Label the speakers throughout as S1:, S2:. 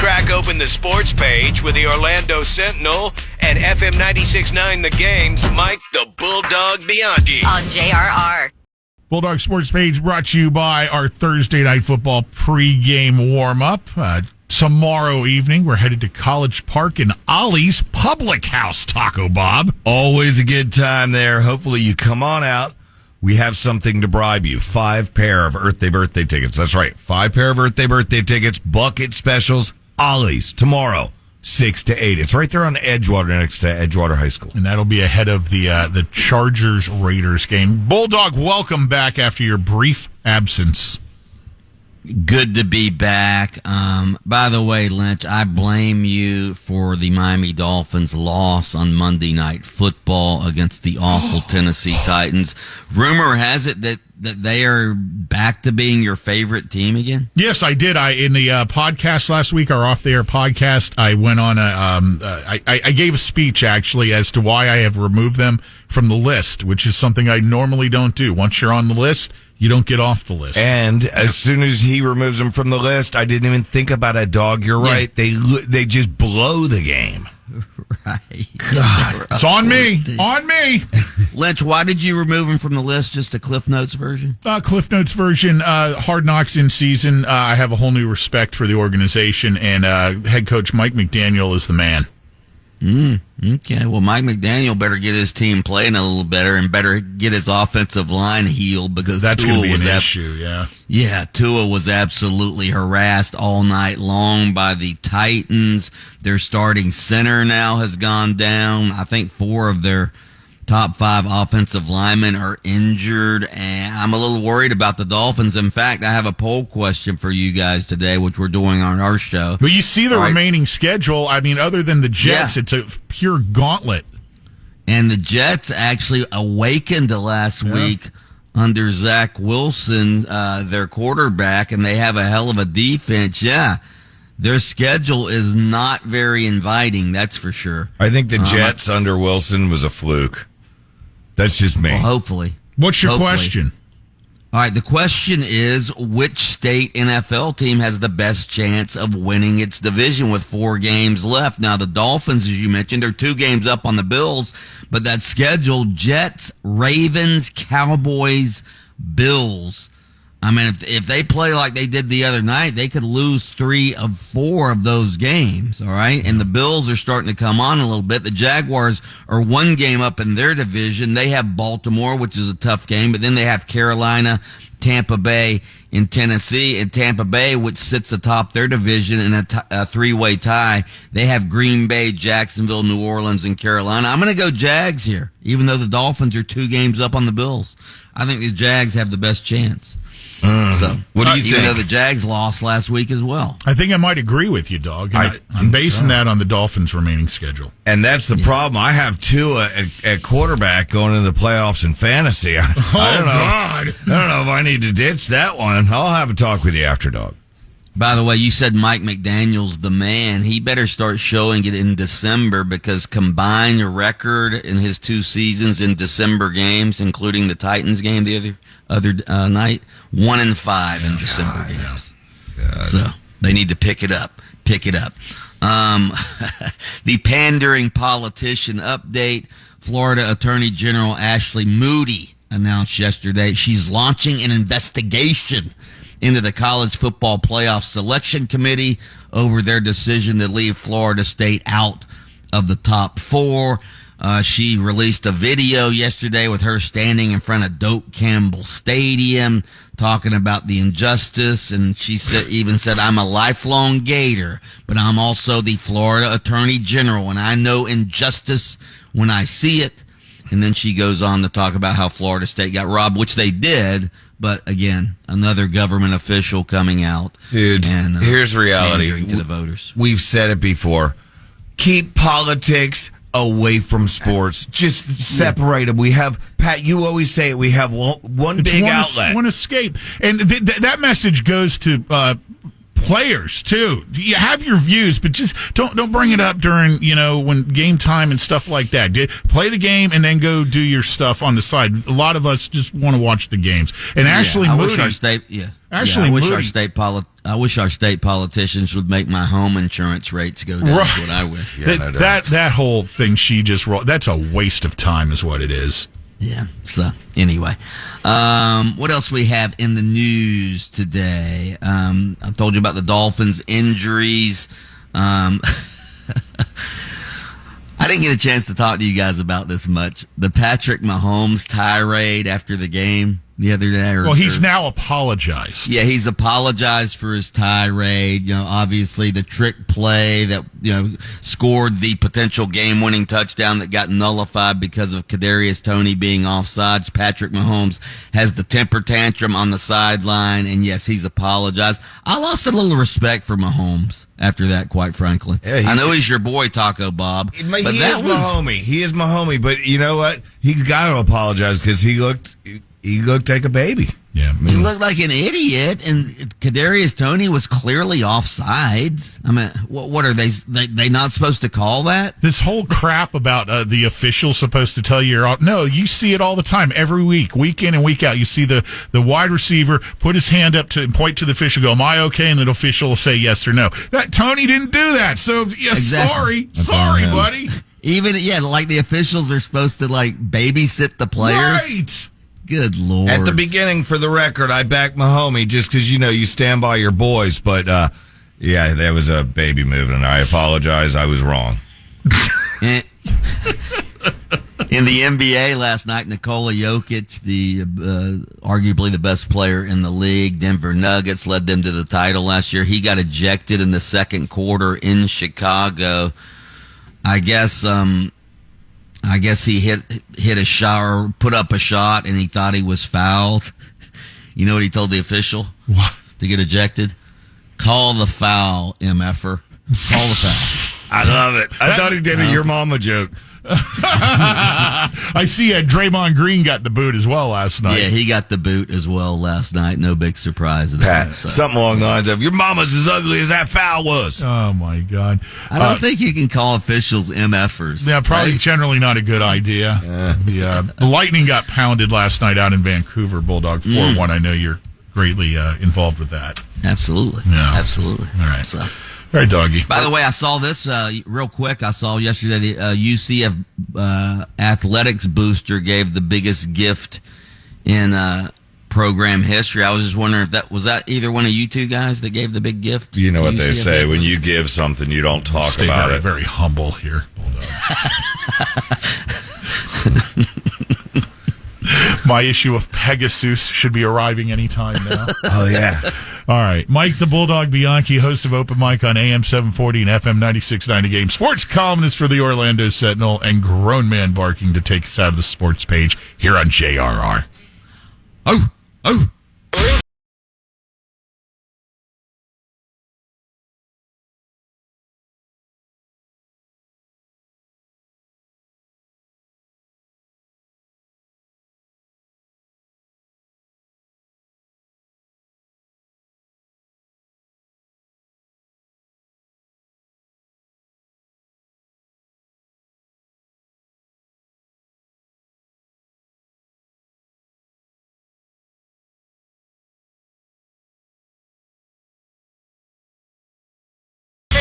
S1: Crack open the sports page with the Orlando Sentinel and FM 96.9 The Game's Mike the Bulldog Bianchi.
S2: On JRR.
S3: Bulldog Sports Page brought to you by our Thursday Night Football pregame warm-up. Tomorrow evening, we're headed to College Park in Ollie's Public House, Taco Bob.
S4: Always a good time there. Hopefully you come on out. We have something to bribe you. 5 pair of Earth Day birthday tickets. That's right. 5 pair of Earth Day birthday tickets. Bucket specials. Ollie's tomorrow, 6 to 8. It's right there on Edgewater next to Edgewater High School.
S3: And that'll be ahead of the Chargers-Raiders game. Bulldog, welcome back after your brief absence.
S5: Good to be back. By the way, Lynch, I blame you for the Miami Dolphins' loss on Monday Night Football against the awful Tennessee Titans. Rumor has it that they are back to being your favorite team again?
S3: Yes, I did. In the podcast last week, our off-the-air podcast, I went on I gave a speech, actually, as to why I have removed them from the list, which is something I normally don't do. Once you're on the list, you don't get off the list.
S4: And as soon as he removes them from the list, I didn't even think about a dog. You're right. They just blow the game.
S5: Right.
S4: God.
S3: It's on me. On me.
S5: Lynch, why did you remove him from the list? Just a Cliff Notes version?
S3: Cliff Notes version. Hard Knocks in season. I have a whole new respect for the organization, and head coach Mike McDaniel is the man.
S5: Okay, well, Mike McDaniel better get his team playing a little better and better get his offensive line healed, because
S3: that's going to be an issue, yeah.
S5: Yeah, Tua was absolutely harassed all night long by the Titans. Their starting center now has gone down. I think 4 of their top 5 offensive linemen are injured, and I'm a little worried about the Dolphins. In fact, I have a poll question for you guys today, which we're doing on our show.
S3: But you see the remaining schedule. I mean, other than the Jets, it's a pure gauntlet.
S5: And the Jets actually awakened last week under Zach Wilson, their quarterback, and they have a hell of a defense. Yeah. Their schedule is not very inviting, that's for sure.
S4: I think the Jets under Wilson was a fluke. That's just me.
S5: Well, hopefully.
S3: What's your question?
S5: All right, the question is, which state NFL team has the best chance of winning its division with 4 games left? Now, the Dolphins, as you mentioned, are 2 games up on the Bills, but that schedule, Jets, Ravens, Cowboys, Bills. I mean, if they play like they did the other night, they could lose 3 of 4 of those games, all right? And the Bills are starting to come on a little bit. The Jaguars are 1 game up in their division. They have Baltimore, which is a tough game, but then they have Carolina, Tampa Bay, and Tennessee. And Tampa Bay, which sits atop their division in a 3-way tie, they have Green Bay, Jacksonville, New Orleans, and Carolina. I'm going to go Jags here, even though the Dolphins are 2 games up on the Bills. I think the Jags have the best chance. So,
S4: what do you think?
S5: Even though the Jags lost last week as well.
S3: I think I might agree with you, Dog. I'm basing that on the Dolphins' remaining schedule.
S4: And that's the problem. I have Tua at quarterback going into the playoffs in fantasy. I don't know if I need to ditch that one. I'll have a talk with you after, Dog.
S5: By the way, you said Mike McDaniel's the man. He better start showing it in December, because combined record in his 2 seasons in December games, including the Titans game the other night, 1-5 in December games.
S4: God.
S5: So they need to pick it up. The pandering politician update. Florida Attorney General Ashley Moody announced yesterday she's launching an investigation into the College Football Playoff Selection Committee over their decision to leave Florida State out of the top 4. She released a video yesterday with her standing in front of Doak Campbell Stadium talking about the injustice, and she even said, I'm a lifelong Gator, but I'm also the Florida Attorney General, and I know injustice when I see it. And then she goes on to talk about how Florida State got robbed, which they did. But again, another government official coming out.
S4: Dude,
S5: and,
S4: here's reality.
S5: Pandering to the voters.
S4: We've said it before. Keep politics away from sports. Just separate them. We have, Pat, you always say it, we have one big outlet.
S3: One escape. And that message goes to players too. You have your views, but just don't bring it up during, when game time and stuff like that. Play the game and then go do your stuff on the side. A lot of us just want to watch the games. And Ashley Moody,
S5: I wish our state I wish our state politicians would make my home insurance rates go down. That's what I wish.
S4: Yeah,
S3: that whole thing she just wrote, that's a waste of time is what it is.
S5: Yeah. So anyway, what else we have in the news today? I told you about the Dolphins injuries. I didn't get a chance to talk to you guys about this much. The Patrick Mahomes tirade after the game the other day.
S3: Well, he's now apologized.
S5: Yeah, he's apologized for his tirade. Obviously the trick play that, scored the potential game-winning touchdown that got nullified because of Kadarius Toney being offsides. Patrick Mahomes has the temper tantrum on the sideline, and yes, he's apologized. I lost a little respect for Mahomes after that, quite frankly.
S4: Yeah,
S5: I know he's your boy, Taco Bob.
S4: He is my homie. He is my homie, but you know what? He's got to apologize because he looked like a baby.
S3: Yeah,
S5: he looked like an idiot, and Kadarius Toney was clearly offsides. I mean, what are they not supposed to call that?
S3: This whole crap about the official's supposed to tell you you're off. No, you see it all the time, every week in and week out. You see the wide receiver put his hand up to point to the official, go, "Am I okay?" And the official will say yes or no. That Toney didn't do that, so yeah,
S5: exactly.
S3: sorry, buddy.
S5: Even like the officials are supposed to babysit the players.
S3: Right.
S5: Good Lord.
S4: At the beginning, for the record, I backed my homie just because, you stand by your boys. But, yeah, there was a baby moving. I apologize. I was wrong.
S5: In the NBA last night, Nikola Jokic, arguably the best player in the league, Denver Nuggets, led them to the title last year. He got ejected in the second quarter in Chicago. I guess he hit a shot or put up a shot, and he thought he was fouled. You know what he told the official?
S3: What?
S5: To get ejected? Call the foul, MFer. Call the foul.
S4: I love it. I thought he did a your mama joke.
S3: I see Draymond Green got the boot as well last night.
S5: Yeah, he got the boot as well last night. No big surprise there.
S4: Pat, something along the lines of, your mama's as ugly as that foul was.
S3: Oh, my God.
S5: I don't think you can call officials MFers.
S3: Yeah, probably
S5: right?
S3: Generally not a good idea. The Lightning got pounded last night out in Vancouver, Bulldog 4-1. I know you're greatly involved with that.
S5: Absolutely.
S3: Yeah.
S5: Absolutely.
S3: All right.
S5: So.
S3: All right, doggy.
S5: By the way, I saw this real quick. I saw yesterday the UCF athletics booster gave the biggest gift in program history. I was just wondering if that was either one of you two guys that gave the big gift.
S4: You know what they say, when you give something, you don't talk
S3: Stay
S4: about
S3: very,
S4: it.
S3: very humble here, Bulldog. My issue of Pegasus should be arriving anytime now.
S4: Oh, yeah.
S3: All right. Mike the Bulldog Bianchi, host of Open Mic on AM 740 and FM 96.9 The Game. Sports columnist for the Orlando Sentinel, and grown man barking to take us out of the sports page here on JRR.
S5: Oh, oh.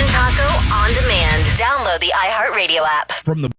S2: Taco on demand. Download the iHeartRadio app.
S6: From the